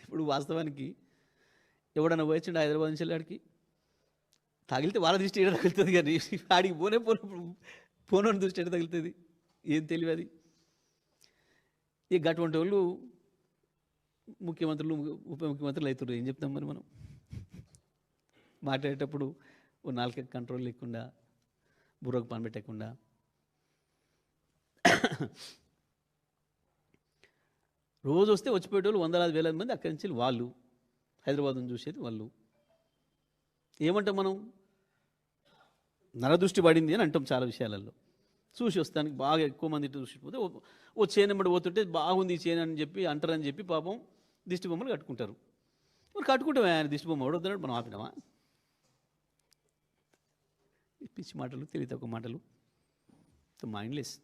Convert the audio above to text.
ఇప్పుడు వాస్తవానికి ఎవడన్నా పోయొచ్చిండు హైదరాబాద్ నుంచి ఆడికి, తగిలితే వాళ్ళ దృష్టి ఏడ తగులుతుంది కానీ ఆడికి పోనోని దృష్టి ఎడ తగులుతుంది, ఏం తెలియదు అది. ఇక అటువంటి వాళ్ళు ముఖ్యమంత్రులు ఉప ముఖ్యమంత్రులు అవుతారు. ఏం చెప్తాం మరి మనం? మాట్లాడేటప్పుడు ఓ నాలుక కంట్రోల్ లేకుండా, బుర్రకు పని పెట్టకుండా. రోజు వస్తే వచ్చిపోయేటోళ్ళు వందలాది వేల మంది అక్కడి నుంచి వాళ్ళు హైదరాబాద్ను చూసేది వాళ్ళు. ఏమంటాం మనం? నరదృష్టి పడింది అని అంటాం చాలా విషయాలలో. చూసి వస్తానికి బాగా ఎక్కువ మంది చూసిపోతే ఓ చేను ఎంబడి పోతుంటే బాగుంది ఈ చేను అని చెప్పి అంటారని చెప్పి పాపం దిష్టి బొమ్మలు కట్టుకుంటారు. మరి కట్టుకుంటామే, ఆయన దిష్టి బొమ్మ ఎవడొద్దున్నాడు, మనం ఆపినామా? పిచ్చి మాటలు, తెలివి తక్కువ మాటలు, మైండ్లెస్.